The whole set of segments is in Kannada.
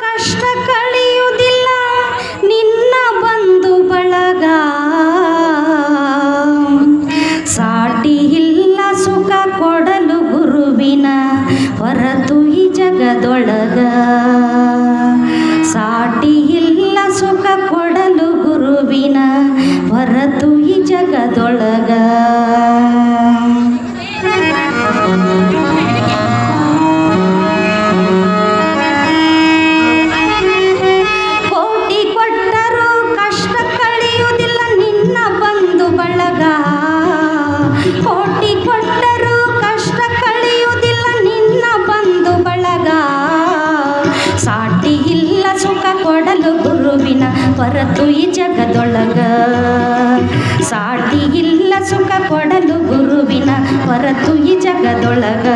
ಕಷ್ಟ ಕಳೆಯುವುದಿಲ್ಲ ನಿನ್ನ ಬಂಧು ಬಳಗ, ಸಾಟಿ ಇಲ್ಲ ಸುಖ ಕೊಡಲು ಗುರುವಿನ ಹೊರತು ಈ ಜಗದೊಳಗ. ಸಾಟಿ ಇಲ್ಲ ಸುಖ ಕೊಡಲು ಗುರುವಿನ ಹೊರತು ಈ ಜಗದೊಳಗ. ಕೋಟಿ ಕೊಟ್ಟರೂ ಕಷ್ಟ ಕಳೆಯುವುದಿಲ್ಲ ನಿನ್ನ ಬಂಧು ಬಳಗ, ಕೋಟಿ ಕೊಟ್ಟರೂ ಕಷ್ಟ ಕಳೆಯುವುದಿಲ್ಲ ನಿನ್ನ ಬಂಧು ಬಳಗ. ಸಾಟಿ ಇಲ್ಲ ಸುಖ ಕೊಡಲು ಗುರುವಿನ ಹೊರತು ಈ ಜಗದೊಳಗ. ಸಾಟಿ ಇಲ್ಲ ಸುಖ ಕೊಡಲು ಗುರುವಿನ ಹೊರತು ಈ ಜಗದೊಳಗ.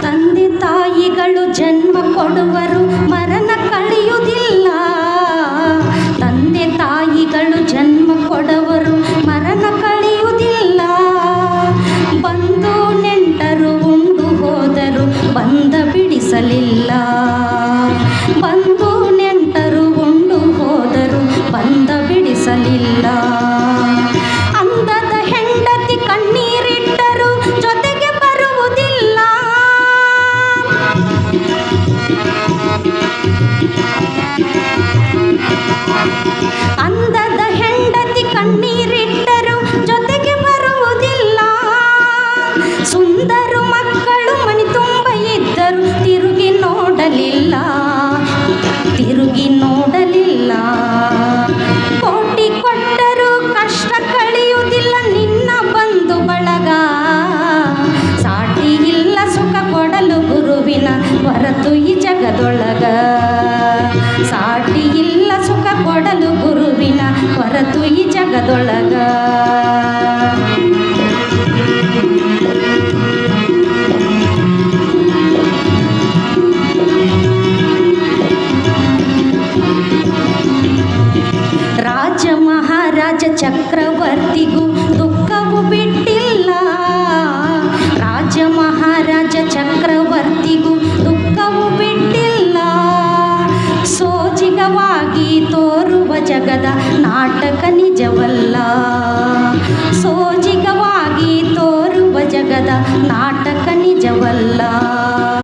ತಂದೆ ತಾಯಿಗಳು ಜನ್ಮ ಕೊಡುವರು ಮರಣ ಕಳೆಯುವುದಿಲ್ಲ. ತಂದೆ ತಾಯಿಗಳು ಜನ್ಮ ಕೊಡುವರು ಮರಣ ಕಳೆಯುವುದಿಲ್ಲ. ಬಂದು ನೆಂಟರು ಉಂಡು ಹೋದರು ಬಂದ ಬಿಡಿಸಲಿಲ್ಲ. ಬಂದು ನೆಂಟರು ಉಂಡು ಹೋದರು ಬಂದ ಬಿಡಿಸಲಿಲ್ಲ. ಅಂದದ ಹೆಂಡತಿ ಕಣ್ಣೀರಿಟ್ಟರು ಜೊತೆಗೆ ಬರುವುದಿಲ್ಲ. ಅಂದದ ಹೆಂಡತಿ ಕಣ್ಣೀರಿಟ್ಟರು ಜೊತೆಗೆ ಬರುವುದಿಲ್ಲ. ಸುಂದರ ಮಕ್ಕಳು ಮನೆ ತುಂಬ ಇದ್ದರು ತಿರುಗಿ ನೋಡಲಿಲ್ಲ. ತಿರುಗಿ ನೋಡಲಿಲ್ಲ. ಕೋಟಿ ಕೊಟ್ಟರೂ ಕಷ್ಟ ಕಳೆಯುವುದಿಲ್ಲ ನಿನ್ನ ಬಂಧು ಬಳಗ. ಸಾಟಿ ಇಲ್ಲ ಸುಖ ಕೊಡಲು ಗುರುವಿನ ಹೊರತು ಈ ಜಗದೊಳಗ. ಸಾಟಿ ಇಲ್ಲ ಸುಖ ಕೊಡಲು ಗುರುವಿನ ಹೊರತು ಈ ಜಗದೊಳಗ. ರಾಜ ಮಹಾರಾಜ ಚಕ್ರವರ್ತಿಗೂ ದುಃಖವು ಬಿಟ್ಟಿಲ್ಲ. ರಾಜ ಮಹಾರಾಜ ಚಕ್ರವರ್ತಿಗೂ ದುಃಖವು ಬಿಟ್ಟಿಲ್ಲ. ಸೋಜಿಗವಾಗಿ ತೋರುವ ಜಗದ ನಾಟಕ ನಿಜವಲ್ಲ. ಸೋಜಿಗವಾಗಿ ತೋರುವ ಜಗದ ನಾಟಕ ನಿಜವಲ್ಲ.